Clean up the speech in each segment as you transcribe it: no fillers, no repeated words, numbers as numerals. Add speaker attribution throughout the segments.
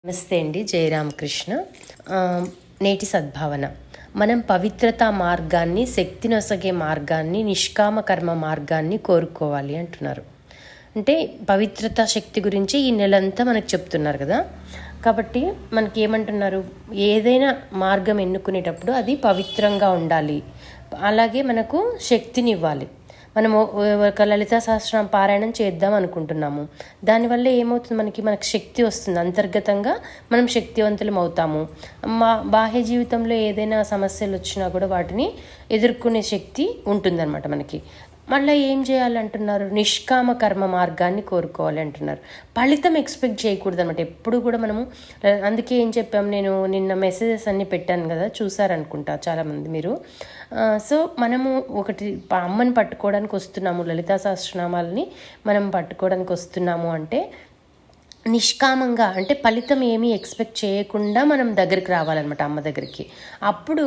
Speaker 1: నమస్తే అండి. జయరామకృష్ణ. నేటి సద్భావన. మనం పవిత్రతా మార్గాన్ని, శక్తినొసగే మార్గాన్ని, నిష్కామ కర్మ మార్గాన్ని కోరుకోవాలి అంటున్నారు. అంటే పవిత్రతా శక్తి గురించి ఈ నెలంతా మనకు చెప్తున్నారు కదా. కాబట్టి మనకి ఏమంటున్నారు, ఏదైనా మార్గం ఎన్నుకునేటప్పుడు అది పవిత్రంగా ఉండాలి, అలాగే మనకు శక్తినివ్వాలి. మనము ఒక లలితా సహస్రనామ పారాయణం చేద్దాం అనుకుంటున్నాము. దానివల్ల ఏమవుతుంది, మనకు శక్తి వస్తుంది. అంతర్గతంగా మనం శక్తివంతులం అవుతాము. బాహ్య జీవితంలో ఏదైనా సమస్యలు వచ్చినా కూడా వాటిని ఎదుర్కొనే శక్తి ఉంటుందన్నమాట మనకి. మళ్ళీ ఏం చేయాలంటున్నారు, నిష్కామ కర్మ మార్గాన్ని కోరుకోవాలి అంటున్నారు. ఫలితం ఎక్స్పెక్ట్ చేయకూడదు అనమాట ఎప్పుడు కూడా మనము. అందుకే ఏం చెప్పాము, నేను నిన్న మెసేజెస్ అన్నీ పెట్టాను కదా, చూసారనుకుంటా చాలామంది మీరు. సో మనము ఒకటి అమ్మని పట్టుకోవడానికి వస్తున్నాము, లలితా సహస్రనామాలని మనం పట్టుకోవడానికి వస్తున్నాము అంటే నిష్కామంగా, అంటే ఫలితం ఏమీ ఎక్స్పెక్ట్ చేయకుండా మనం దగ్గరికి రావాలన్నమాట అమ్మ దగ్గరికి. అప్పుడు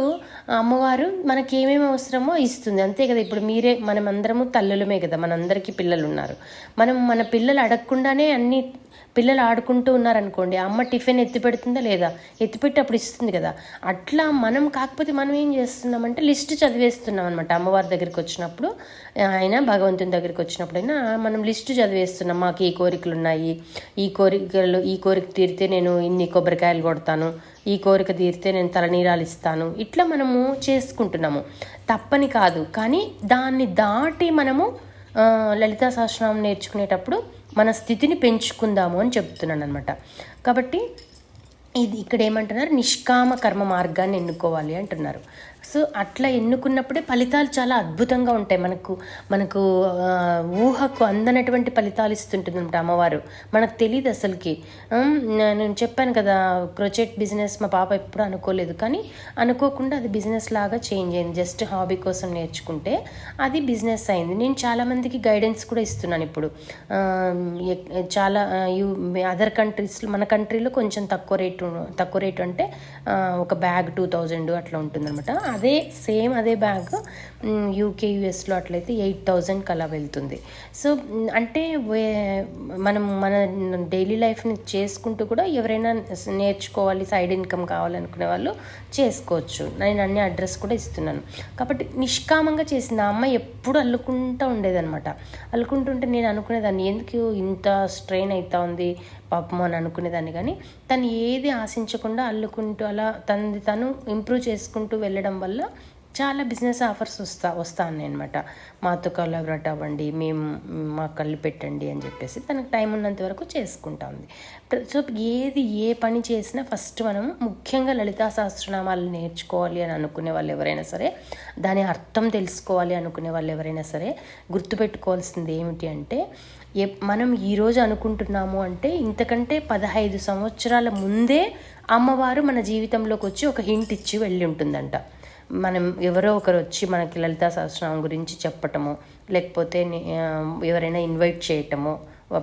Speaker 1: అమ్మవారు మనకి ఏమేమి అవసరమో ఇస్తుంది, అంతే కదా. ఇప్పుడు మనమందరము తల్లులమే కదా, మనందరికీ పిల్లలు ఉన్నారు. మన పిల్లలు అడగకుండానే అన్నీ, పిల్లలు ఆడుకుంటూ ఉన్నారనుకోండి, అమ్మ టిఫిన్ ఎత్తి పెడుతుందా లేదా, ఎత్తిపెట్టి అప్పుడు ఇస్తుంది కదా. అట్లా మనం కాకపోతే మనం ఏం చేస్తున్నామంటే లిస్ట్ చదివేస్తున్నాం అనమాట. అమ్మవారి దగ్గరికి వచ్చినప్పుడు అయినా, భగవంతుని దగ్గరికి వచ్చినప్పుడైనా మనం లిస్టు చదివేస్తున్నాం. మాకు ఈ కోరికలు ఉన్నాయి, ఈ కోరిక తీరితే నేను ఇన్ని కొబ్బరికాయలు కొడతాను, ఈ కోరిక తీరితే నేను తలనీరాలు ఇస్తాను. ఇట్లా మనము చేసుకుంటున్నాము, తప్పని కాదు. కానీ దాన్ని దాటి మనము లలితా సహస్రనామం నేర్చుకునేటప్పుడు మన స్థితిని పెంచుకుందాము అని చెప్తున్నాను అనమాట. కాబట్టి ఇక్కడ ఏమంటున్నారు, నిష్కామ కర్మ మార్గాన్ని ఎన్నుకోవాలి అంటున్నారు. సో అట్లా ఎన్నుకున్నప్పుడే ఫలితాలు చాలా అద్భుతంగా ఉంటాయి. మనకు ఊహకు అందనటువంటి ఫలితాలు ఇస్తుంటుంది అనమాట అమ్మవారు. మనకు తెలియదు అసలుకి. నేను చెప్పాను కదా, క్రోచెట్ బిజినెస్ మా పాప ఎప్పుడు అనుకోలేదు, కానీ అనుకోకుండా అది బిజినెస్ లాగా చేంజ్ అయింది. జస్ట్ హాబీ కోసం నేర్చుకుంటే అది బిజినెస్ అయింది. నేను చాలామందికి గైడెన్స్ కూడా ఇస్తున్నాను ఇప్పుడు. చాలా అదర్ కంట్రీస్లో, మన కంట్రీలో కొంచెం తక్కువ రేటు అంటే ఒక బ్యాగ్ 2000 అట్లా ఉంటుందన్నమాట. అదే బ్యాగ్ యూకే యూఎస్లో అట్లయితే 8000 అలా వెళ్తుంది. సో అంటే మనం మన డైలీ లైఫ్ని చేసుకుంటూ కూడా ఎవరైనా నేర్చుకోవాలి, సైడ్ ఇన్కమ్ కావాలనుకునే వాళ్ళు చేసుకోవచ్చు. నేను అన్ని అడ్రస్ కూడా ఇస్తున్నాను. కాబట్టి నిష్కామంగా చేసింది. ఆ అమ్మాయి ఎప్పుడు అల్లుకుంటూ ఉండేదన్నమాట. అల్లుకుంటుంటే నేను అనుకునేదాన్ని, ఎందుకు ఇంత స్ట్రెయిన్ అవుతా ఉంది పాపం అని అనుకునేదాన్ని. కానీ తను ఏది ఆశించకుండా అల్లుకుంటూ అలా తను ఇంప్రూవ్ చేసుకుంటూ వెళ్ళడం వల్ల చాలా బిజినెస్ ఆఫర్స్ వస్తాను అనమాట. మాతో కొలాబరేట్ అవ్వండి, మాకు కళ్ళు పెట్టండి అని చెప్పేసి తనకు టైం ఉన్నంత వరకు చేసుకుంటా ఉంది. సో ఏ పని చేసినా ఫస్ట్ మనం ముఖ్యంగా లలితా సహస్రనామాలు నేర్చుకోవాలి అని అనుకునే వాళ్ళు ఎవరైనా సరే, దాని అర్థం తెలుసుకోవాలి అనుకునే వాళ్ళు ఎవరైనా సరే గుర్తుపెట్టుకోవాల్సింది ఏమిటి అంటే, మనం ఈరోజు అనుకుంటున్నాము అంటే ఇంతకంటే 15 సంవత్సరాల ముందే అమ్మవారు మన జీవితంలోకి వచ్చి ఒక హింట్ ఇచ్చి వెళ్ళి ఉంటుందంట. మనం ఎవరో ఒకరు వచ్చి మనకి లలితా సహస్రనామం గురించి చెప్పటము, లేకపోతే ఎవరైనా ఇన్వైట్ చేయటము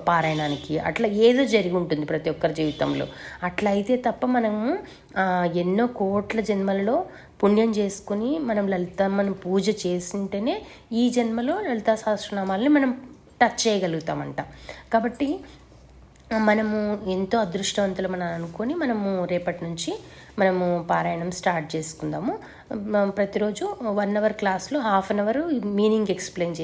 Speaker 1: పారాయణానికి, అట్లా ఏదో జరిగి ఉంటుంది ప్రతి ఒక్కరి జీవితంలో. అట్లా అయితే తప్ప మనము ఎన్నో కోట్ల జన్మలలో పుణ్యం చేసుకుని మనం పూజ చేసింటేనే ఈ జన్మలో లలితా సహస్రనామాలని మనం టచ్ చేయగలుగుతామంట. కాబట్టి మనము ఎంతో అదృష్టవంతులు మనం అనుకొని మనము రేపటి నుంచి మనము పారాయణం స్టార్ట్ చేసుకుందాము. ప్రతిరోజు 1 అవర్ క్లాస్లో 1/2 అన్ అవర్ మీనింగ్ ఎక్స్ప్లెయిన్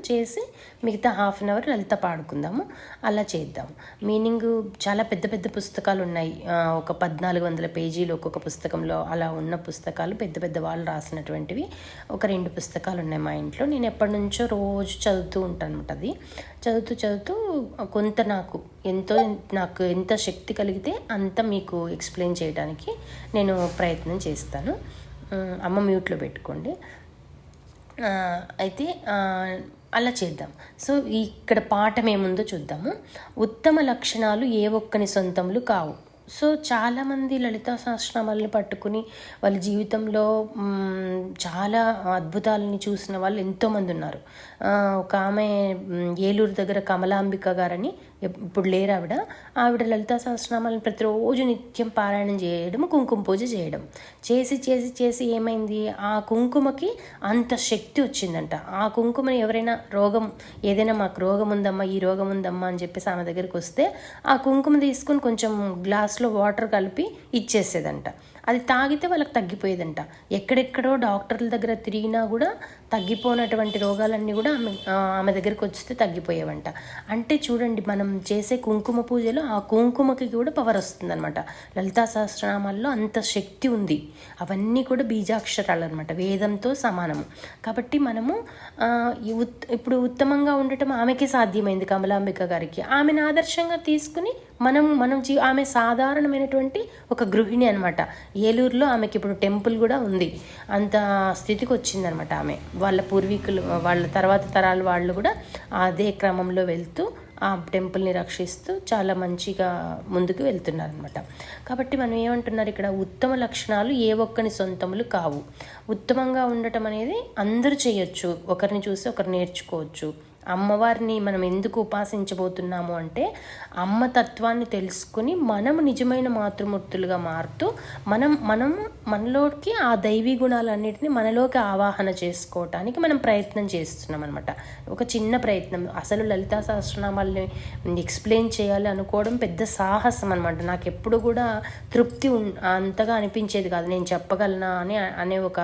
Speaker 1: చేసి మిగతా 1/2 అన్ అవర్ లలిత పాడుకుందాము. అలా చేద్దాం. మీనింగ్ చాలా పెద్ద పెద్ద పుస్తకాలు ఉన్నాయి, ఒక 1400 పేజీలు ఒక్కొక్క పుస్తకంలో. అలా ఉన్న పుస్తకాలు పెద్ద వాళ్ళు రాసినటువంటివి ఒక 2 పుస్తకాలు ఉన్నాయి మా ఇంట్లో. నేను ఎప్పటి నుంచో రోజు చదువుతూ ఉంటాను అనమాట. అది చదువుతూ కొంత నాకు ఎంత శక్తి కలిగితే అంత మీకు ఎక్స్ప్లెయిన్ చేయడానికి నేను ప్రయత్నం చేస్తాను. అమ్మ మ్యూట్లో పెట్టుకోండి. అయితే అలా చేద్దాం. సో ఇక్కడ పాఠం ఏముందో చూద్దాము. ఉత్తమ లక్షణాలు ఏ ఒక్కని సొంతములు కావు. సో చాలామంది లలితా సహస్రనామాలని పట్టుకుని వాళ్ళ జీవితంలో చాలా అద్భుతాలని చూసిన వాళ్ళు ఎంతోమంది ఉన్నారు. ఒక ఆమె ఏలూరు దగ్గర కమలాంబిక గారని ఇప్పుడు లేరు ఆవిడ లలితా సహస్రనామాలను ప్రతిరోజు నిత్యం పారాయణం చేయడం, కుంకుమ పూజ చేయడం చేసి చేసి చేసి ఏమైంది, ఆ కుంకుమకి అంత శక్తి వచ్చిందంట. ఆ కుంకుమని ఎవరైనా ఏదైనా మాకు రోగం ఉందమ్మా, ఈ రోగం ఉందమ్మా అని చెప్పేసి ఆమె దగ్గరికి వస్తే ఆ కుంకుమ తీసుకొని కొంచెం గ్లాస్లో వాటర్ కలిపి ఇచ్చేసేదంట. అది తాగితే వాళ్ళకి తగ్గిపోయేదంట. ఎక్కడెక్కడో డాక్టర్ల దగ్గర తిరిగినా కూడా తగ్గిపోయినటువంటి రోగాలన్నీ కూడా ఆమె దగ్గరికి వస్తే తగ్గిపోయేవంట. అంటే చూడండి, మనం చేసే కుంకుమ పూజలో ఆ కుంకుమకి కూడా పవర్ వస్తుందన్నమాట. లలితా సహస్రనామాల్లో అంత శక్తి ఉంది. అవన్నీ కూడా బీజాక్షరాలు అనమాట, వేదంతో సమానము. కాబట్టి మనము ఇప్పుడు ఉత్తమంగా ఉండటం ఆమెకే సాధ్యమైంది, కమలాంబిక గారికి. ఆమెను ఆదర్శంగా తీసుకుని మనం ఆమె సాధారణమైనటువంటి ఒక గృహిణి అనమాట. ఏలూరులో ఆమెకి ఇప్పుడు టెంపుల్ కూడా ఉంది. అంత స్థితికి వచ్చిందనమాట ఆమె. వాళ్ళ పూర్వీకులు, వాళ్ళ తర్వాత తరాల వాళ్ళు కూడా అదే క్రమంలో వెళ్తూ ఆ టెంపుల్ని రక్షిస్తూ చాలా మంచిగా ముందుకు వెళ్తున్నారనమాట. కాబట్టి మనం ఏమంటున్నారు ఇక్కడ, ఉత్తమ లక్షణాలు ఏ ఒక్కని సొంతములు కావు. ఉత్తమంగా ఉండటం అనేది అందరూ చేయొచ్చు, ఒకరిని చూసి ఒకరు నేర్చుకోవచ్చు. అమ్మవారిని మనం ఎందుకు ఉపాసించబోతున్నాము అంటే, అమ్మ తత్వాన్ని తెలుసుకుని మనము నిజమైన మాతృమూర్తులుగా మారుతూ మనలోకి ఆ దైవీ గుణాలన్నిటిని మనలోకి ఆవాహన చేసుకోవటానికి మనం ప్రయత్నం చేస్తున్నాం అనమాట. ఒక చిన్న ప్రయత్నం. అసలు లలితా సహస్రనామాల్ని ఎక్స్ప్లెయిన్ చేయాలి అనుకోవడం పెద్ద సాహసం అనమాట. నాకు ఎప్పుడు కూడా తృప్తి అంతగా అనిపించేది కాదు. నేను చెప్పగలనా అనే ఒక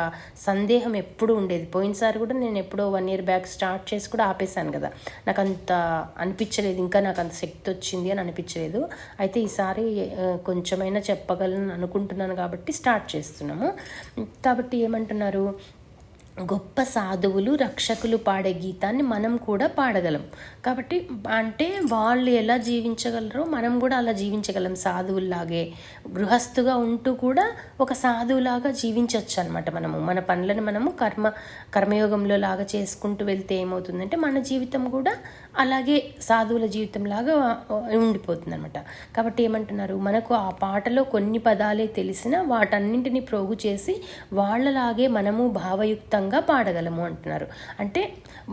Speaker 1: సందేహం ఎప్పుడు ఉండేది. పోయినసారి కూడా నేను ఎప్పుడో 1 year బ్యాక్ స్టార్ట్ చేసి కూడా ఆపేశాను కదా. నాకు అంత అనిపించలేదు, ఇంకా నాకు అంత శక్తి వచ్చింది అని అనిపించలేదు. అయితే ఈసారి కొంచెమైనా చెప్పగలను అనుకుంటున్నాను కాబట్టి స్టార్ట్ చేస్తున్నాము. కాబట్టి ఏమంటున్నారు, గొప్ప సాధువులు రక్షకులు పాడే గీతాన్ని మనం కూడా పాడగలం. కాబట్టి అంటే వాళ్ళు ఎలా జీవించగలరో మనం కూడా అలా జీవించగలం. సాధువుల్లాగే గృహస్థుగా ఉంటూ కూడా ఒక సాధువులాగా జీవించవచ్చు అనమాట. మన పనులను మనము కర్మయోగంలో లాగా చేసుకుంటూ వెళ్తే ఏమవుతుందంటే మన జీవితం కూడా అలాగే సాధువుల జీవితం లాగా ఉండిపోతుంది అనమాట. కాబట్టి ఏమంటున్నారు, మనకు ఆ పాటలో కొన్ని పదాలే తెలిసినా వాటన్నింటినీ ప్రోగు చేసి వాళ్ళలాగే మనము భావయుక్తంగా పాడగలము అంటున్నారు. అంటే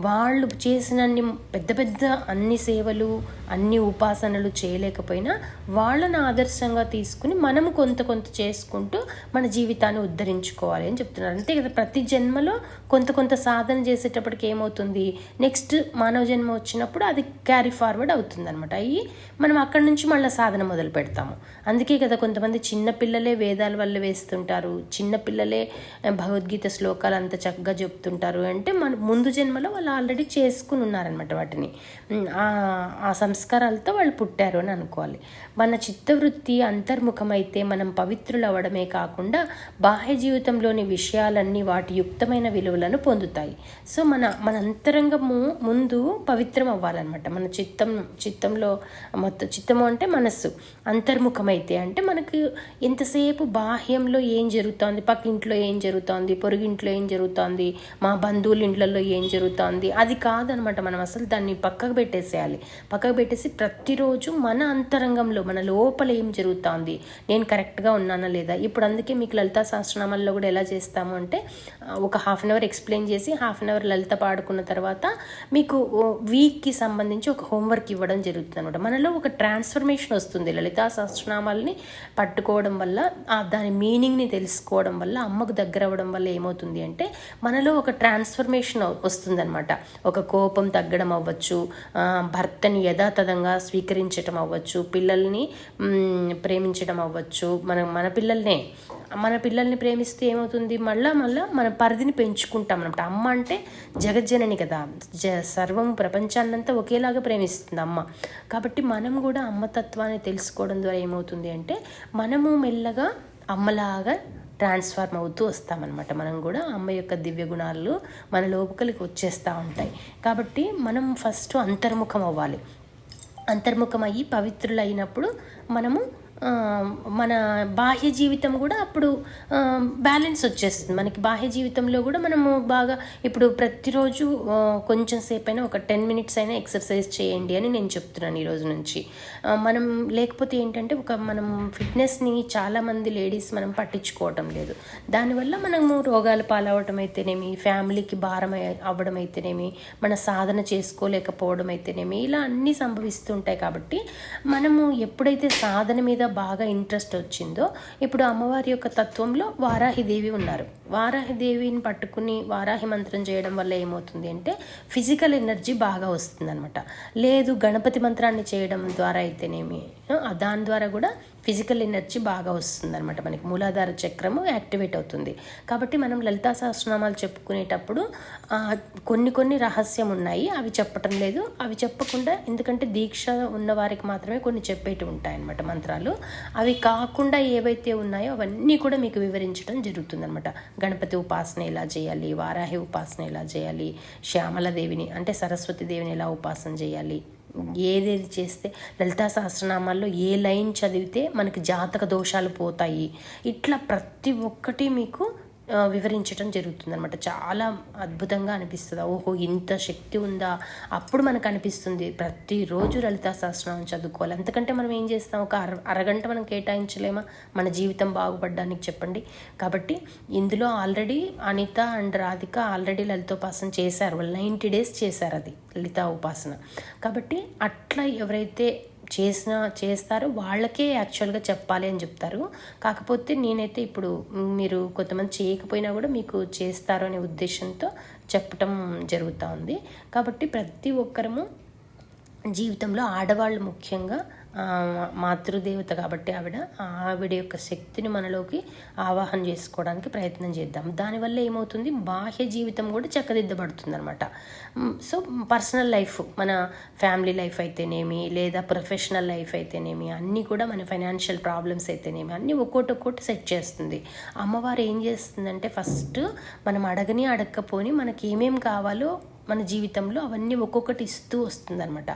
Speaker 1: వాళ్ళు చేసినన్ని పెద్ద పెద్ద అన్ని సేవలు, అన్ని ఉపాసనలు చేయలేకపోయినా వాళ్ళని ఆదర్శంగా తీసుకుని మనము కొంత కొంత చేసుకుంటూ మన జీవితాన్ని ఉద్ధరించుకోవాలి అని చెప్తున్నారు. అంతే కదా, ప్రతి జన్మలో కొంత సాధన చేసేటప్పటికి ఏమవుతుంది, నెక్స్ట్ మానవ జన్మ వచ్చినప్పుడు అది క్యారీ ఫార్వర్డ్ అవుతుంది అనమాట. అయ్యి మనం అక్కడి నుంచి మళ్ళీ సాధన మొదలు పెడతాము. అందుకే కదా కొంతమంది చిన్నపిల్లలే వేదాల వల్ల వేస్తుంటారు, చిన్నపిల్లలే భగవద్గీత శ్లోకాలు అంత చక్కగా చెప్తుంటారు. అంటే మన ముందు జన్మలో వాళ్ళు ఆల్రెడీ చేసుకుని ఉన్నారనమాట. వాటిని ఆ సంస్కారాలతో వాళ్ళు పుట్టారు అని అనుకోవాలి. మన చిత్తవృత్తి అంతర్ముఖమైతే మనం పవిత్రులు అవ్వడమే కాకుండా బాహ్య జీవితంలోని విషయాలన్నీ వాటి యుక్తమైన విలువలను పొందుతాయి. సో మన అంతరంగము ముందు పవిత్రం అవ్వాలన్నమాట. మన చిత్తంలో మొత్తం చిత్తము అంటే మనస్సు అంతర్ముఖమైతే అంటే మనకు ఎంతసేపు బాహ్యంలో ఏం జరుగుతోంది, పక్కింట్లో ఏం జరుగుతోంది, పొరుగింట్లో ఏం జరుగుతోంది, మా బంధువుల ఇంట్లలో ఏం జరుగుతోంది, అది కాదనమాట. మనం అసలు దాన్ని పక్కకు పెట్టేసి ప్రతిరోజు మన అంతరంగంలో మన లోపల ఏం జరుగుతోంది, నేను కరెక్ట్గా ఉన్నానా లేదా. ఇప్పుడు అందుకే మీకు లలితా సహస్రనామాల్లో కూడా ఎలా చేస్తాము అంటే, ఒక 1/2 hour ఎక్స్ప్లెయిన్ చేసి 1/2 hour లలిత పాడుకున్న తర్వాత మీకు వీక్కి సంబంధించి ఒక హోంవర్క్ ఇవ్వడం జరుగుతుంది అనమాట. మనలో ఒక ట్రాన్స్ఫర్మేషన్ వస్తుంది లలితా సహస్రనామాలని పట్టుకోవడం వల్ల, దాని మీనింగ్ని తెలుసుకోవడం వల్ల, అమ్మకు దగ్గర అవ్వడం వల్ల ఏమవుతుంది అంటే మనలో ఒక ట్రాన్స్ఫర్మేషన్ వస్తుందన్నమాట. ఒక కోపం తగ్గడం అవ్వచ్చు, భర్తని యథాతథంగా స్వీకరించడం అవ్వచ్చు, పిల్లల్ని ప్రేమించడం అవ్వచ్చు. మన పిల్లల్ని ప్రేమిస్తే ఏమవుతుంది, మళ్ళా మన పరిధిని పెంచుకుంటాం అనమాట. అమ్మ అంటే జగజ్జనని కదా, సర్వం ప్రపంచాన్నంతా ఒకేలాగా ప్రేమిస్తుంది అమ్మ. కాబట్టి మనం కూడా అమ్మతత్వాన్ని తెలుసుకోవడం ద్వారా ఏమవుతుంది అంటే మనము మెల్లగా అమ్మలాగా ట్రాన్స్ఫార్మ్ అవుతూ వస్తామన్నమాట. మనం కూడా అమ్మ యొక్క దివ్య గుణాలు మన లోపలికి వచ్చేస్తూ ఉంటాయి. కాబట్టి మనం ఫస్ట్ అంతర్ముఖం అవ్వాలి. అంతర్ముఖం అయ్యి పవిత్రులైనప్పుడు మనము మన బాహ్య జీవితం కూడా అప్పుడు బ్యాలెన్స్ వచ్చేస్తుంది. మనకి బాహ్య జీవితంలో కూడా మనము బాగా ఇప్పుడు ప్రతిరోజు కొంచెం సేపు అయినా ఒక 10 మినిట్స్ అయినా ఎక్సర్సైజ్ చేయండి అని నేను చెప్తున్నాను ఈరోజు నుంచి. మనం లేకపోతే ఏంటంటే మనం ఫిట్నెస్ని చాలామంది లేడీస్ మనం పట్టించుకోవటం లేదు. దానివల్ల మనము రోగాల పాలవటం అయితేనేమి, ఫ్యామిలీకి భారం అవ్వడం అయితేనేమి, మన సాధన చేసుకోలేకపోవడం అయితేనేమి, ఇలా అన్నీ సంభవిస్తుంటాయి. కాబట్టి మనము ఎప్పుడైతే సాధన మీద బాగా ఇంట్రెస్ట్ వచ్చిందో, ఇప్పుడు అమ్మవారి యొక్క తత్వంలో వారాహిదేవి ఉన్నారు. వారాహిదేవిని పట్టుకుని వారాహి మంత్రం చేయడం వల్ల ఏమవుతుంది అంటే ఫిజికల్ ఎనర్జీ బాగా వస్తుంది అనమాట. లేదు గణపతి మంత్రాన్ని చేయడం ద్వారా అయితేనేమి, దాని ద్వారా కూడా ఫిజికల్ ఎనర్జీ బాగా వస్తుంది అనమాట. మనకి మూలాధార చక్రము యాక్టివేట్ అవుతుంది. కాబట్టి మనం లలితా సహస్రనామాలు చెప్పుకునేటప్పుడు కొన్ని రహస్యం ఉన్నాయి, అవి చెప్పటం లేదు. అవి చెప్పకుండా, ఎందుకంటే దీక్ష ఉన్న వారికి మాత్రమే కొన్ని చెప్పేటి ఉంటాయన్నమాట మంత్రాలు. అవి కాకుండా ఏవైతే ఉన్నాయో అవన్నీ కూడా మీకు వివరించడం జరుగుతుందన్నమాట. గణపతి ఉపాసన ఎలా చేయాలి, వారాహి ఉపాసన ఎలా చేయాలి, శ్యామలదేవిని అంటే సరస్వతి దేవిని ఎలా ఉపాసన చేయాలి, ఏదేది చేస్తే లలితా సహస్రనామాల్లో ఏ లైన్ చదివితే మనకి జాతక దోషాలు పోతాయి, ఇట్లా ప్రతి ఒక్కటి మీకు వివరించడం జరుగుతుంది అనమాట. చాలా అద్భుతంగా అనిపిస్తుంది. ఓహో ఇంత శక్తి ఉందా, అప్పుడు మనకు అనిపిస్తుంది ప్రతిరోజు లలితా సహస్రనామం చదువుకోవాలి. అంతకంటే మనం ఏం చేస్తాం, ఒక అరగంట మనం కేటాయించలేమా మన జీవితం బాగుపడడానికి చెప్పండి. కాబట్టి ఇందులో already Anitha and Radhika already లలితోపాసన చేశారు. వాళ్ళు 90 days చేశారు అది లలితా ఉపాసన. కాబట్టి అట్లా ఎవరైతే చేస్తారో వాళ్ళకే యాక్చువల్గా చెప్పాలి అని చెప్తారు. కాకపోతే నేనైతే ఇప్పుడు మీరు కొంతమంది చేయకపోయినా కూడా మీకు చేస్తారు అనే ఉద్దేశంతో చెప్పటం జరుగుతూ ఉంది. కాబట్టి ప్రతి ఒక్కరము జీవితంలో ఆడవాళ్ళు ముఖ్యంగా మాతృదేవత కాబట్టి ఆవిడ యొక్క శక్తిని మనలోకి ఆవాహన చేసుకోవడానికి ప్రయత్నం చేద్దాం. దానివల్ల ఏమవుతుంది, బాహ్య జీవితం కూడా చక్కదిద్దబడుతుంది అనమాట. సో పర్సనల్ లైఫ్, మన ఫ్యామిలీ లైఫ్ అయితేనేమి, లేదా ప్రొఫెషనల్ లైఫ్ అయితేనేమి, అన్నీ కూడా మన ఫైనాన్షియల్ ప్రాబ్లమ్స్ అయితేనేమి అన్నీ ఒక్కొక్కటి సెట్ చేస్తుంది. అమ్మవారు ఏం చేస్తుందంటే ఫస్ట్ మనం అడగకపోని మనకి ఏమేమి కావాలో మన జీవితంలో అవన్నీ ఒక్కొక్కటి ఇస్తూ వస్తుందన్నమాట.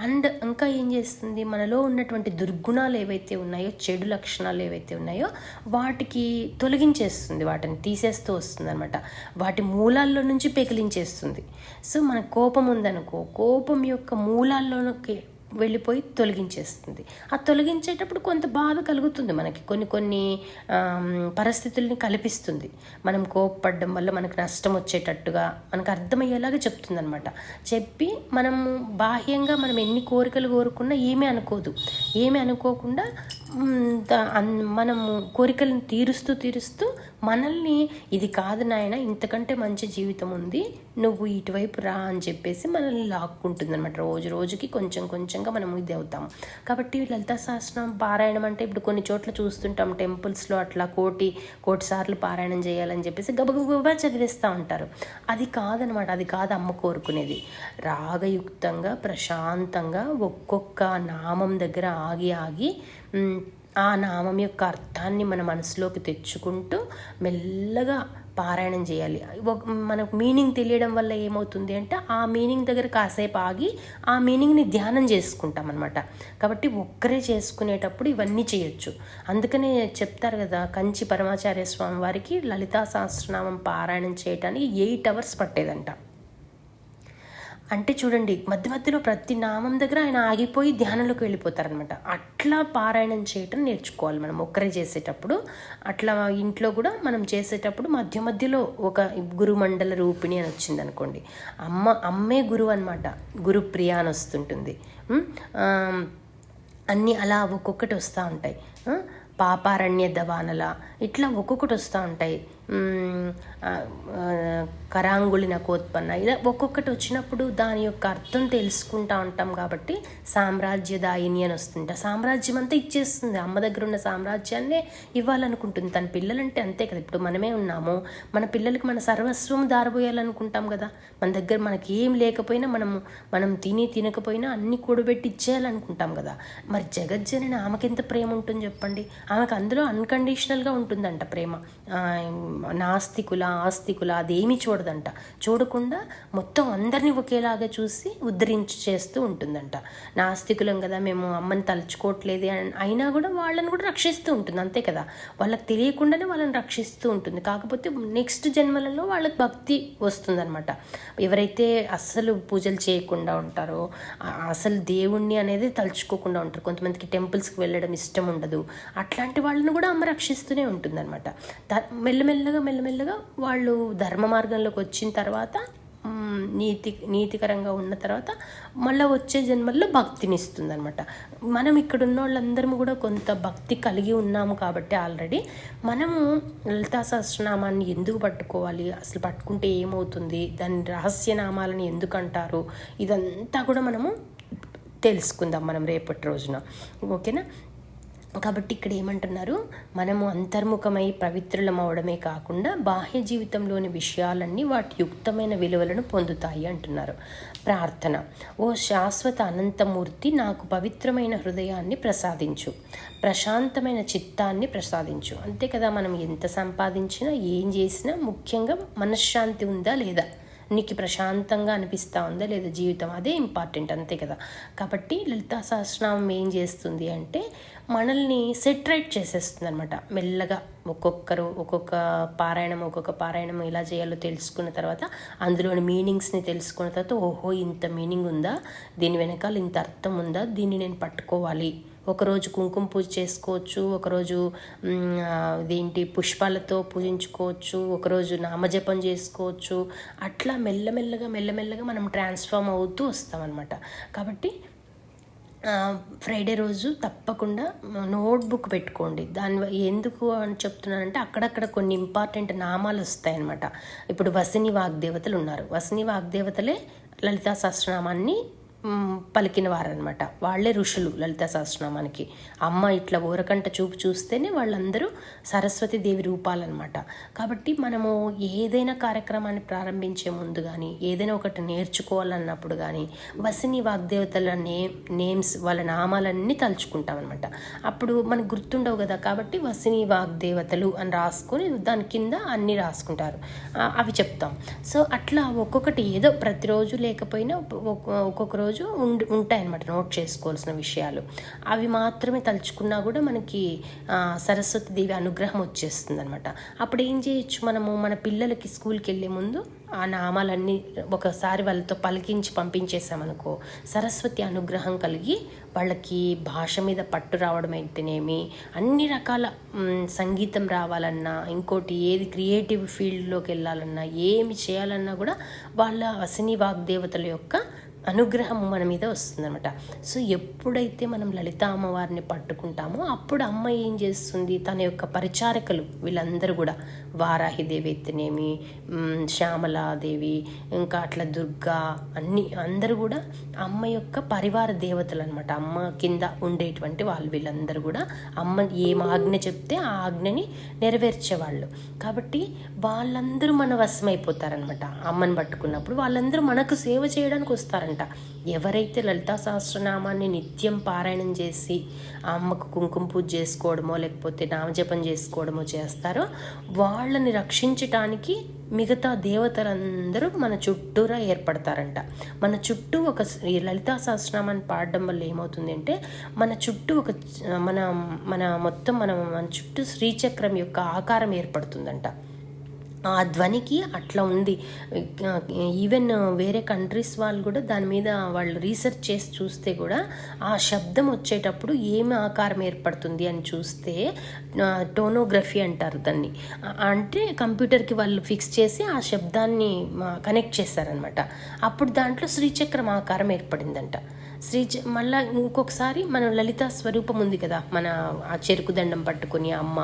Speaker 1: అండ్ ఇంకా ఏం చేస్తుంది, మనలో ఉన్నటువంటి దుర్గుణాలు ఏవైతే ఉన్నాయో, చెడు లక్షణాలు ఏవైతే ఉన్నాయో వాటికి తొలగించేస్తుంది, వాటిని తీసేస్తూ వస్తుంది అనమాట. వాటి మూలాల్లో నుంచి పెకిలించేస్తుంది. సో మన కోపం ఉందనుకో, కోపం యొక్క మూలాల్లోకి వెళ్ళిపోయి తొలగించేస్తుంది. ఆ తొలగించేటప్పుడు కొంత బాధ కలుగుతుంది మనకి, కొన్ని పరిస్థితుల్ని కల్పిస్తుంది. మనం కోపపడడం వల్ల మనకు నష్టం వచ్చేటట్టుగా మనకు అర్థమయ్యేలాగా చెప్తుంది అనమాట. చెప్పి మనము బాహ్యంగా మనం ఎన్ని కోరికలు కోరుకున్నా ఏమీ అనుకోకుండా మనము కోరికలను తీరుస్తూ మనల్ని ఇది కాదు నాయన, ఇంతకంటే మంచి జీవితం ఉంది, నువ్వు ఇటువైపు రా అని చెప్పేసి మనల్ని లాక్కుంటుంది అనమాట. రోజుకి కొంచెంగా మనం ఇది అవుతాం. కాబట్టి లలితా సహస్రనామం పారాయణం అంటే ఇప్పుడు కొన్ని చోట్ల చూస్తుంటాం టెంపుల్స్లో అట్లా కోటి సార్లు పారాయణం చేయాలని చెప్పేసి గబగబా చదివేస్తూ ఉంటారు. అది కాదనమాట. అది కాదు అమ్మ కోరుకునేది. రాగయుక్తంగా ప్రశాంతంగా ఒక్కొక్క నామం దగ్గర ఆగి ఆ నామం యొక్క అర్థాన్ని మన మనసులోకి తెచ్చుకుంటూ మెల్లగా పారాయణం చేయాలి. మనకు మీనింగ్ తెలియడం వల్ల ఏమవుతుంది అంటే ఆ మీనింగ్ దగ్గర కాసేపు ఆగి ఆ మీనింగ్ని ధ్యానం చేసుకుంటాం అనమాట. కాబట్టి ఒక్కరే చేసుకునేటప్పుడు ఇవన్నీ చేయొచ్చు. అందుకనే చెప్తారు కదా, కంచి పరమాచార్య స్వామి వారికి లలితా సహస్రనామం పారాయణం చేయడానికి 8 hours పట్టేదంట. అంటే చూడండి, మధ్యలో ప్రతి నామం దగ్గర ఆయన ఆగిపోయి ధ్యానంలోకి వెళ్ళిపోతారనమాట. అట్లా పారాయణం చేయటం నేర్చుకోవాలి మనం ఒక్కరే చేసేటప్పుడు. అట్లా ఇంట్లో కూడా మనం చేసేటప్పుడు మధ్యలో ఒక గురుమండల రూపిణి అని వచ్చింది అనుకోండి, అమ్మే గురువు అనమాట, గురుప్రియ అని వస్తుంటుంది. అన్నీ అలా ఒక్కొక్కటి వస్తూ ఉంటాయి. పాపారణ్య దవానల ఇట్లా ఒక్కొక్కటి వస్తూ ఉంటాయి. కరాంగుళి నకోత్పన్న, ఇలా ఒక్కొక్కటి వచ్చినప్పుడు దాని యొక్క అర్థం తెలుసుకుంటూ ఉంటాం. కాబట్టి సామ్రాజ్యదాయిని అని వస్తుంటా, సామ్రాజ్యం అంతా ఇచ్చేస్తుంది. అమ్మ దగ్గర ఉన్న సామ్రాజ్యాన్నే ఇవ్వాలనుకుంటుంది తన పిల్లలంటే. అంతే కదా, ఇప్పుడు మనమే ఉన్నాము, మన పిల్లలకి మన సర్వస్వం దారబోయాలనుకుంటాం కదా. మన దగ్గర మనకి ఏం లేకపోయినా మనం తినకపోయినా అన్ని కూడబెట్టి ఇచ్చేయాలనుకుంటాం కదా. మరి జగజ్జనని ఆమెకెంత ప్రేమ ఉంటుంది చెప్పండి. ఆమెకు అందులో అన్కండిషనల్గా ఉంటుందంట ప్రేమ. నాస్తికుల ఆస్తికుల అదేమీ చూడదంట. చూడకుండా మొత్తం అందరినీ ఒకేలాగా చూసి ఉద్ధరించి చేస్తూ ఉంటుందంట. నాస్తికులం కదా, మేము అమ్మని తలుచుకోవట్లేదు అయినా కూడా వాళ్ళని కూడా రక్షిస్తూ ఉంటుంది, అంతే కదా. వాళ్ళకి తెలియకుండానే వాళ్ళని రక్షిస్తూ ఉంటుంది. కాకపోతే నెక్స్ట్ జన్మలలో వాళ్ళకి భక్తి వస్తుందన్నమాట. ఎవరైతే అస్సలు పూజలు చేయకుండా ఉంటారో, అసలు దేవుణ్ణి అనేది తలుచుకోకుండా ఉంటారు, కొంతమందికి టెంపుల్స్కి వెళ్ళడం ఇష్టం ఉండదు, అట్లాంటి వాళ్ళని కూడా అమ్మ రక్షిస్తూనే ఉంటుందన్నమాట. మెల్లమెల్లగా వాళ్ళు ధర్మ మార్గంలోకి వచ్చిన తర్వాత, నీతికరంగా ఉన్న తర్వాత మళ్ళీ వచ్చే జన్మల్లో భక్తిని ఇస్తుంది అనమాట. మనం ఇక్కడ ఉన్న వాళ్ళందరం కూడా కొంత భక్తి కలిగి ఉన్నాము కాబట్టి ఆల్రెడీ మనము లలితా సహస్రనామాన్ని ఎందుకు పట్టుకోవాలి, అసలు పట్టుకుంటే ఏమవుతుంది, దాని రహస్యనామాలని ఎందుకు అంటారు, ఇదంతా కూడా మనము తెలుసుకుందాం మనం రేపటి రోజున, ఓకేనా. కాబట్టి ఇక్కడ ఏమంటున్నారు, మనము అంతర్ముఖమై పవిత్రులం అవడమే కాకుండా బాహ్య జీవితంలోని విషయాలన్నీ వాటి యుక్తమైన విలువలను పొందుతాయి అంటున్నారు. ప్రార్థన. ఓ శాశ్వత అనంతమూర్తి, నాకు పవిత్రమైన హృదయాన్ని ప్రసాదించు, ప్రశాంతమైన చిత్తాన్ని ప్రసాదించు. అంతే కదా, మనం ఎంత సంపాదించినా ఏం చేసినా ముఖ్యంగా మనశ్శాంతి ఉందా లేదా, నీకు ప్రశాంతంగా అనిపిస్తూ ఉందా లేదా జీవితం, అదే ఇంపార్టెంట్, అంతే కదా. కాబట్టి లలితా సహస్రనామం ఏం చేస్తుంది అంటే మనల్ని సెట్ రైట్ చేసేస్తుంది అనమాట. మెల్లగా ఒక్కొక్క పారాయణం ఎలా చేయాలో తెలుసుకున్న తర్వాత, అందులోని మీనింగ్స్ని తెలుసుకున్న తర్వాత, ఓహో ఇంత మీనింగ్ ఉందా, దీని వెనకాల ఇంత అర్థం ఉందా, దీన్ని నేను పట్టుకోవాలి. ఒకరోజు కుంకుమ పూజ చేసుకోవచ్చు, ఒకరోజు ఇదేంటి పుష్పాలతో పూజించుకోవచ్చు, ఒకరోజు నామజపం చేసుకోవచ్చు. అట్లా మెల్లమెల్లగా మనం ట్రాన్స్ఫార్మ్ అవుతూ వస్తామన్నమాట. కాబట్టి ఫ్రైడే రోజు తప్పకుండా నోట్బుక్ పెట్టుకోండి. ఎందుకు అని చెప్తున్నానంటే, అక్కడక్కడ కొన్ని ఇంపార్టెంట్ నామాలు వస్తాయన్నమాట. ఇప్పుడు వసిని వాగ్దేవతలు ఉన్నారు, వసిని వాగ్దేవతలే లలితా సహస్రనామాన్ని పలికిన వారనమాట. వాళ్ళే ఋషులు లలితా సహస్రనామానికి. అమ్మ ఇట్లా ఊరకంట చూపు చూస్తేనే వాళ్ళందరూ సరస్వతీదేవి రూపాలన్నమాట. కాబట్టి మనము ఏదైనా కార్యక్రమాన్ని ప్రారంభించే ముందు కానీ, ఏదైనా ఒకటి నేర్చుకోవాలన్నప్పుడు కానీ, వసిని వాగ్దేవతల నేమ్స్ వాళ్ళ నామాలన్నీ తలుచుకుంటాం అనమాట. అప్పుడు మనకు గుర్తుండవు కదా, కాబట్టి వసిని వాగ్దేవతలు అని రాసుకొని దాని కింద అన్నీ రాసుకుంటారు, అవి చెప్తాం. సో అట్లా ఒక్కొక్కటి ఏదో ప్రతిరోజు లేకపోయినా ఒక్కొక్క రోజు ఉంటాయన్నమాట నోట్ చేసుకోవాల్సిన విషయాలు. అవి మాత్రమే తలుచుకున్నా కూడా మనకి సరస్వతీదేవి అనుగ్రహం వచ్చేస్తుంది అనమాట. అప్పుడు ఏం చేయొచ్చు, మనము మన పిల్లలకి స్కూల్కి వెళ్ళే ముందు ఆ నామాలన్నీ ఒకసారి వాళ్ళతో పలికించి పంపించేసామనుకో, సరస్వతి అనుగ్రహం కలిగి వాళ్ళకి భాష మీద పట్టు రావడం అయితేనేమి, అన్ని రకాల సంగీతం రావాలన్నా, ఇంకోటి ఏది క్రియేటివ్ ఫీల్డ్లోకి వెళ్ళాలన్నా, ఏమి చేయాలన్నా కూడా వాళ్ళ వసిని వాగ్దేవతల యొక్క అనుగ్రహం మన మీద వస్తుందన్నమాట. సో ఎప్పుడైతే మనం లలిత అమ్మవారిని పట్టుకుంటామో అప్పుడు అమ్మ ఏం చేస్తుంది, తన యొక్క పరిచారకులు వీళ్ళందరూ కూడా, వారాహిదేవి అయితేనేమి, శ్యామలాదేవి, ఇంకా అట్లా దుర్గా, అందరూ కూడా అమ్మ యొక్క పరివార దేవతలు అనమాట. అమ్మ కింద ఉండేటువంటి వాళ్ళు వీళ్ళందరూ కూడా అమ్మ ఏం ఆజ్ఞ చెప్తే ఆ ఆజ్ఞని నెరవేర్చేవాళ్ళు. కాబట్టి వాళ్ళందరూ మన వశమైపోతారనమాట. అమ్మని పట్టుకున్నప్పుడు వాళ్ళందరూ మనకు సేవ చేయడానికి వస్తారంట. ఎవరైతే లలితా సహస్రనామాన్ని నిత్యం పారాయణం చేసి ఆ అమ్మకు కుంకుమ పూజ చేసుకోవడమో లేకపోతే నామజపం చేసుకోవడమో చేస్తారో వాళ్ళని రక్షించటానికి మిగతా దేవతలందరూ మన చుట్టూరా ఏర్పడతారంట. మన చుట్టూ ఈ లలితా సహస్రనామాన్ని పాడడం వల్ల ఏమవుతుంది అంటే, మన చుట్టూ మన చుట్టూ శ్రీచక్రం యొక్క ఆకారం ఏర్పడుతుందంట. ఆ ధ్వనికి అట్లా ఉంది. ఈవెన్ వేరే కంట్రీస్ వాళ్ళు కూడా దాని మీద వాళ్ళు రీసెర్చ్ చేసి చూస్తే కూడా ఆ శబ్దం వచ్చేటప్పుడు ఏమి ఆకారం ఏర్పడుతుంది అని చూస్తే టోనోగ్రఫీ అంటారు దాన్ని. అంటే కంప్యూటర్కి వాళ్ళు ఫిక్స్ చేసి ఆ శబ్దాన్ని కనెక్ట్ చేశారనమాట. అప్పుడు దాంట్లో శ్రీచక్రం ఆకారం ఏర్పడిందంట. మళ్ళీ ఇంకొకసారి మన లలిత స్వరూపం ఉంది కదా, మన ఆ చెరుకు దండం పట్టుకుని అమ్మ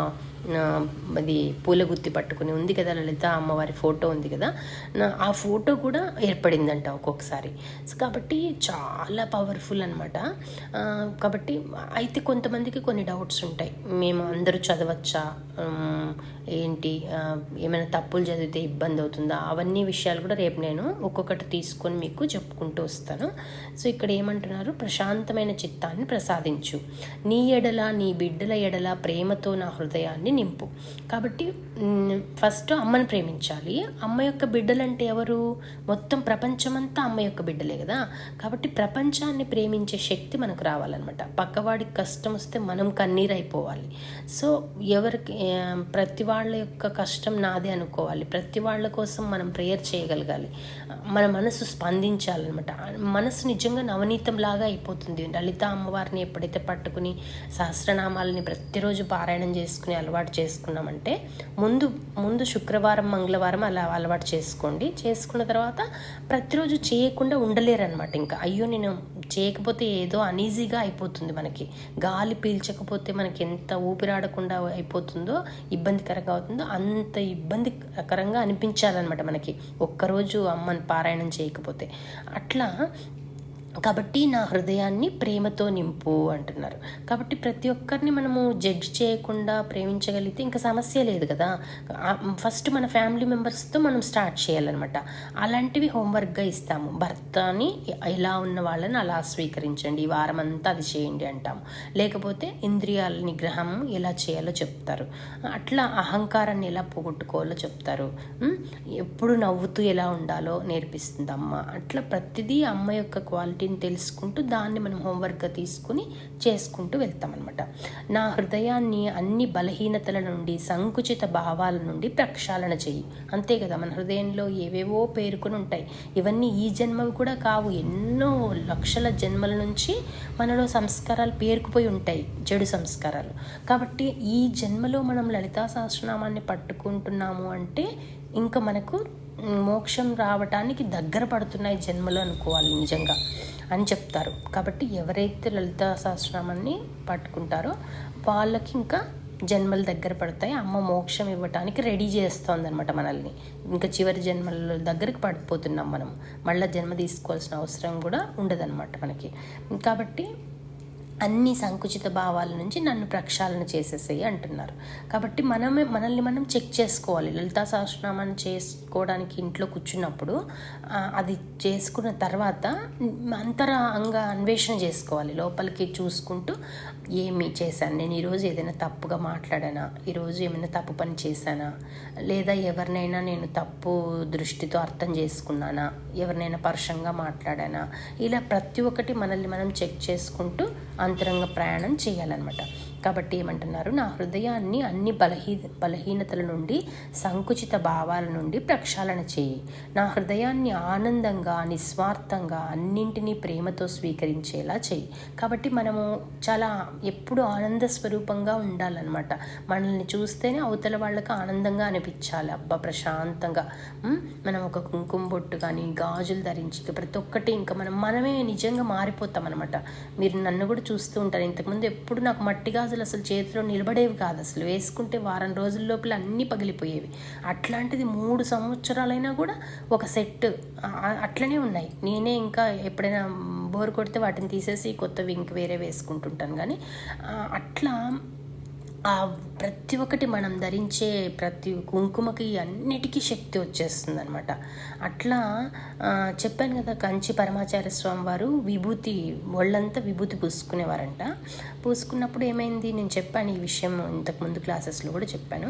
Speaker 1: అది పూలగుత్తి పట్టుకుని ఉంది కదా, లలిత అమ్మవారి ఫోటో ఉంది కదా, ఆ ఫోటో కూడా ఏర్పడిందంట ఒక్కొక్కసారి. కాబట్టి చాలా పవర్ఫుల్ అనమాట. కాబట్టి అయితే కొంతమందికి కొన్ని డౌట్స్ ఉంటాయి, మేము అందరూ చదవచ్చా, ఏంటి, ఏమైనా తప్పులు చదివితే ఇబ్బంది అవుతుందా, అవన్నీ విషయాలు కూడా రేపు నేను ఒక్కొక్కటి తీసుకొని మీకు చెప్పుకుంటూ వస్తాను. సో ఇక్కడ ఏమంటున్నారు, ప్రశాంతమైన చిత్తాన్ని ప్రసాదించు, నీ ఎడల నీ బిడ్డల ఎడల ప్రేమతో నా హృదయాన్ని నింపు. కాబట్టి ఫస్ట్ అమ్మని ప్రేమించాలి. అమ్మ యొక్క బిడ్డలంటే ఎవరు? మొత్తం ప్రపంచమంతా అమ్మ యొక్క బిడ్డలే కదా. కాబట్టి ప్రపంచాన్ని ప్రేమించే శక్తి మనకు రావాలన్నమాట. పక్కవాడికి కష్టం వస్తే మనం కన్నీరు అయిపోవాలి. సో ఎవరికి, ప్రతి వాళ్ళ యొక్క కష్టం నాదే అనుకోవాలి, ప్రతి వాళ్ళ కోసం మనం ప్రేయర్ చేయగలగాలి, మన మనసు స్పందించాలన్నమాట. మనసు నిజంగా నవనీతం లాగా అయిపోతుంది. లలిత అమ్మవారిని ఎప్పుడైతే పట్టుకుని సహస్రనామాలని ప్రతిరోజు పారాయణం చేసుకుని అలవాటు చేసుకున్నామంటే, ముందు శుక్రవారం మంగళవారం అలా అలవాటు చేసుకోండి. చేసుకున్న తర్వాత ప్రతిరోజు చేయకుండా ఉండలేరనమాట. ఇంకా అయ్యో నేను చేయకపోతే ఏదో అనీజీగా అయిపోతుంది, మనకి గాలి పీల్చకపోతే మనకి ఎంత ఊపిరాడకుండా అయిపోతుందో, ఇబ్బందికరంగా అవుతుందో అంత ఇబ్బందికరంగా అనిపించాలన్నమాట మనకి ఒక్కరోజు అమ్మని పారాయణం చేయకపోతే. అట్లా కాబట్టి నా హృదయాన్ని ప్రేమతో నింపు అంటున్నారు. కాబట్టి ప్రతి ఒక్కరిని మనము జడ్జ్ చేయకుండా ప్రేమించగలిగితే ఇంకా సమస్య లేదు కదా. ఫస్ట్ మన ఫ్యామిలీ మెంబర్స్తో మనం స్టార్ట్ చేయాలన్నమాట. అలాంటివి హోంవర్క్గా ఇస్తాము. భర్తని ఇలా ఉన్న వాళ్ళని అలా స్వీకరించండి, ఈ వారం అంతా అది చేయండి అంటాము. లేకపోతే ఇంద్రియాల నిగ్రహం ఎలా చేయాలో చెప్తారు. అట్లా అహంకారాన్ని ఎలా పోగొట్టుకోవాలో చెప్తారు. ఎప్పుడు నవ్వుతూ ఎలా ఉండాలో నేర్పిస్తుంది అమ్మ. అట్లా ప్రతిదీ అమ్మ యొక్క క్వాలిటీ తెలుసుకుంటూ దాన్ని మనం హోంవర్క్గా తీసుకుని చేసుకుంటూ వెళ్తామన్నమాట. నా హృదయాన్ని అన్ని బలహీనతల నుండి, సంకుచిత భావాల నుండి ప్రక్షాళన చెయ్యి. అంతే కదా, మన హృదయంలో ఏవేవో పేరుకొని ఉంటాయి. ఇవన్నీ ఈ జన్మవి కూడా కావు, ఎన్నో లక్షల జన్మల నుంచి మనలో సంస్కారాలు పేరుకుపోయి ఉంటాయి, చెడు సంస్కారాలు. కాబట్టి ఈ జన్మలో మనం లలితా సహస్రనామాన్ని పట్టుకుంటున్నాము అంటే ఇంకా మనకు మోక్షం రావటానికి దగ్గర పడుతున్నాయి జన్మలు అనుకోవాలి నిజంగా అని చెప్తారు. కాబట్టి ఎవరైతే లలితా సహస్రనామాన్ని పట్టుకుంటారో వాళ్ళకి ఇంకా జన్మలు దగ్గర పడతాయి. అమ్మ మోక్షం ఇవ్వటానికి రెడీ చేస్తుంది అనమాట మనల్ని. ఇంకా చివరి జన్మల దగ్గరికి పడిపోతున్నాం మనం, మళ్ళీ జన్మ తీసుకోవాల్సిన అవసరం కూడా ఉండదన్నమాట మనకి. కాబట్టి అన్ని సంకుచిత భావాల నుంచి నన్ను ప్రక్షాళన చేసేసేయి అంటున్నారు. కాబట్టి మనల్ని మనం చెక్ చేసుకోవాలి. లలితా సహస్రనామాన్ని చేసుకోవడానికి ఇంట్లో కూర్చున్నప్పుడు అది చేసుకున్న తర్వాత అంతరంగ అన్వేషణ చేసుకోవాలి. లోపలికి చూసుకుంటూ ఏమి చేశాను నేను, ఈరోజు ఏదైనా తప్పుగా మాట్లాడానా, ఈరోజు ఏమైనా తప్పు పని చేశానా, లేదా ఎవరినైనా నేను తప్పు దృష్టితో అర్థం చేసుకున్నానా, ఎవరినైనా పరుషంగా మాట్లాడానా, ఇలా ప్రతి ఒక్కటి మనల్ని మనం చెక్ చేసుకుంటూ అంతరంగ ప్రయాణం చేయాలన్నమాట. కాబట్టి ఏమంటున్నారు, నా హృదయాన్ని అన్ని బలహీనతల నుండి, సంకుచిత భావాల నుండి ప్రక్షాళన చేయి. నా హృదయాన్ని ఆనందంగా, నిస్వార్థంగా, అన్నింటినీ ప్రేమతో స్వీకరించేలా చేయి. కాబట్టి మనము చాలా ఎప్పుడు ఆనంద స్వరూపంగా ఉండాలన్నమాట. మనల్ని చూస్తేనే అవతల వాళ్ళకి ఆనందంగా అనిపించాలి. అబ్బా ప్రశాంతంగా మనం ఒక కుంకుమ బొట్టు కానీ గాజులు ధరించి ప్రతి ఒక్కటి ఇంకా మనమే నిజంగా మారిపోతాం అనమాట. మీరు నన్ను కూడా చూస్తూ ఉంటారు. ఇంతకుముందు ఎప్పుడు నాకు మట్టి గాజులు అసలు చేతిలో నిలబడేవి కాదు, అసలు వేసుకుంటే వారం రోజుల లోపల అన్నీ పగిలిపోయేవి. అట్లాంటిది 3 సంవత్సరాలైనా కూడా ఒక సెట్ అట్లనే ఉన్నాయి. నేనే ఇంకా ఎప్పుడైనా బోర్ కొడితే వాటిని తీసేసి కొత్తవి ఇంక వేరే వేసుకుంటుంటాను. కానీ అట్లా ప్రతి ఒక్కటి మనం ధరించే ప్రతి కుంకుమకి అన్నిటికీ శక్తి వచ్చేస్తుంది అనమాట. అట్లా చెప్పాను కదా, కంచి పరమాచార్య స్వామి వారు విభూతి ఒళ్ళంతా విభూతి పూసుకునేవారంట. పూసుకున్నప్పుడు ఏమైంది, నేను చెప్పాను ఈ విషయం ఇంతకుముందు క్లాసెస్లో కూడా చెప్పాను.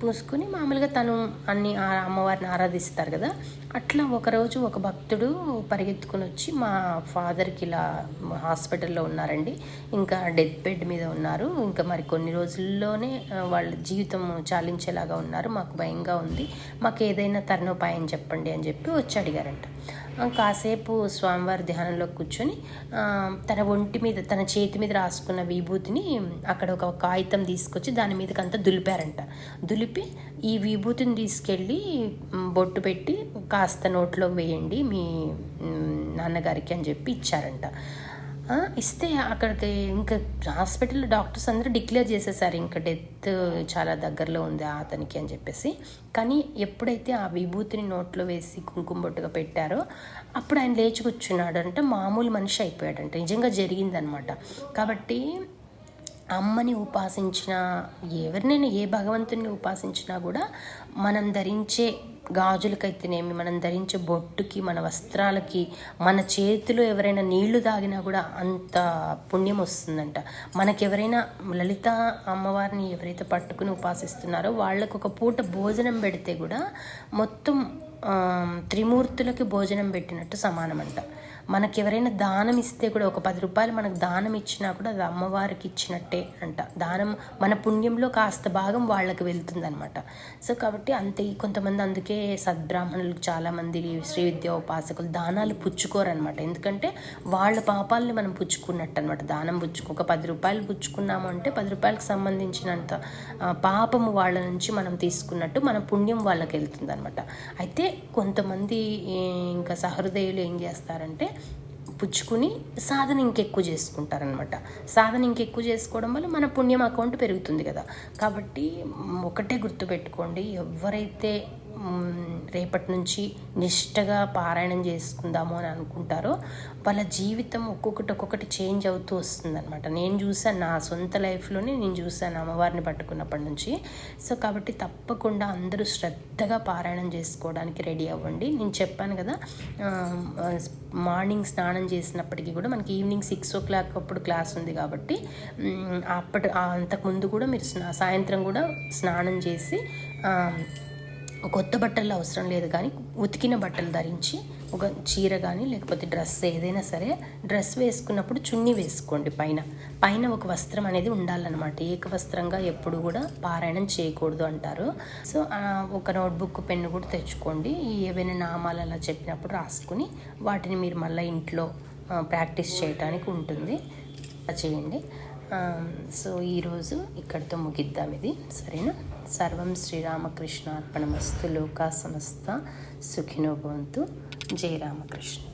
Speaker 1: పూసుకుని మామూలుగా తను అన్ని అమ్మవారిని ఆరాధిస్తారు కదా. అట్లా ఒకరోజు ఒక భక్తుడు పరిగెత్తుకుని వచ్చి, మా ఫాదర్కి ఇలా హాస్పిటల్లో ఉన్నారండి, ఇంకా డెత్ బెడ్ మీద ఉన్నారు, ఇంకా మరి కొన్ని రోజుల్లోనే వాళ్ళ జీవితం చాలించేలాగా ఉన్నారు, మాకు భయంగా ఉంది, మాకు ఏదైనా తరుణోపాయం చెప్పండి అని చెప్పి వచ్చి అడిగారంట. కాసేపు స్వామివారి ధ్యానంలో కూర్చొని తన ఒంటి మీద, తన చేతి మీద రాసుకున్న విభూతిని అక్కడ ఒక కాగితం తీసుకొచ్చి దాని మీదకి అంతా దులిపారంట. దులిపి ఈ విభూతిని తీసుకెళ్ళి బొట్టు పెట్టి కాస్త నోట్లో వేయండి మీ నాన్నగారికి అని చెప్పి ఇచ్చారంట. ఇస్తే అక్కడికి ఇంకా హాస్పిటల్లో డాక్టర్స్ అందరూ డిక్లేర్ చేసేసారు ఇంకా డెత్ చాలా దగ్గరలో ఉంది అతనికి అని చెప్పేసి. కానీ ఎప్పుడైతే ఆ విభూతిని నోట్లో వేసి కుంకుమ బొట్టుగా పెట్టారో అప్పుడు ఆయన లేచి కూర్చున్నాడు అంటే మామూలు మనిషి అయిపోయాడంట. నిజంగా జరిగిందనమాట. కాబట్టి అమ్మని ఉపాసించిన, ఎవరినైనా ఏ భగవంతుని ఉపాసించినా కూడా మనం ధరించే గాజులకైతేనేమి, మనం ధరించే బొట్టుకి, మన వస్త్రాలకి, మన చేతిలో ఎవరైనా నీళ్లు తాగినా కూడా అంత పుణ్యం వస్తుందంట. మనకెవరైనా లలిత అమ్మవారిని ఎవరైతే పట్టుకుని ఉపాసిస్తున్నారో వాళ్ళకు ఒక పూట భోజనం పెడితే కూడా మొత్తం త్రిమూర్తులకి భోజనం పెట్టినట్టు సమానమంట. మనకెవరైనా దానం ఇస్తే కూడా ఒక 10 రూపాయలు మనకు దానం ఇచ్చినా కూడా అది అమ్మవారికి ఇచ్చినట్టే అంట. దానం మన పుణ్యంలో కాస్త భాగం వాళ్ళకి వెళ్తుందనమాట. సో కాబట్టి కొంతమంది అందుకే సద్బ్రాహ్మణులు చాలామంది శ్రీ విద్యా ఉపాసకులు దానాలు పుచ్చుకోరనమాట. ఎందుకంటే వాళ్ళ పాపాలని మనం పుచ్చుకున్నట్టు అనమాట. దానం ఒక 10 రూపాయలు పుచ్చుకున్నాము అంటే 10 రూపాయలకు సంబంధించినంత పాపము వాళ్ళ నుంచి మనం తీసుకున్నట్టు మన పుణ్యం వాళ్ళకి వెళ్తుంది అనమాట. అయితే కొంతమంది ఇంకా సహృదయులు ఏం చేస్తారంటే పుచ్చుకుని సాధన ఇంకెక్కువ చేసుకుంటారనమాట. సాధన ఇంకెక్కువ చేసుకోవడం వల్ల మన పుణ్యం అకౌంట్ పెరుగుతుంది కదా. కాబట్టి ఒకటే గుర్తుపెట్టుకోండి, ఎవరైతే రేపటి నుంచి నిష్టగా పారాయణం చేసుకుందాము అని అనుకుంటారో వాళ్ళ జీవితం ఒక్కొక్కటి చేంజ్ అవుతూ వస్తుందన్నమాట. నేను చూసాను, నా సొంత లైఫ్లోనే నేను చూసాను అమ్మవారిని పట్టుకున్నప్పటి నుంచి. సో కాబట్టి తప్పకుండా అందరూ శ్రద్ధగా పారాయణం చేసుకోవడానికి రెడీ అవ్వండి. నేను చెప్పాను కదా, మార్నింగ్ స్నానం చేసినప్పటికీ కూడా మనకి ఈవినింగ్ 6 o'clock అప్పుడు క్లాస్ ఉంది కాబట్టి అంతకుముందు కూడా మీరు సాయంత్రం కూడా స్నానం చేసి కొత్త బట్టలు అవసరం లేదు, కానీ ఉతికిన బట్టలు ధరించి ఒక చీర కానీ లేకపోతే డ్రెస్ ఏదైనా సరే డ్రెస్ వేసుకున్నప్పుడు చున్నీ వేసుకోండి. పైన ఒక వస్త్రం అనేది ఉండాలన్నమాట. ఏకవస్త్రంగా ఎప్పుడు కూడా పారాయణం చేయకూడదు అంటారు. సో ఒక నోట్బుక్, పెన్ను కూడా తెచ్చుకోండి. ఏవైనా నామాలు అలా చెప్పినప్పుడు రాసుకుని వాటిని మీరు మళ్ళీ ఇంట్లో ప్రాక్టీస్ చేయడానికి ఉంటుంది, చేయండి. సో ఈరోజు ఇక్కడితో ముగిద్దాం ఇది, సరేనా? సర్వం శ్రీరామకృష్ణ అర్పణమస్తు. లోకా సమస్త సుఖినో భవంతు. జై రామకృష్ణ.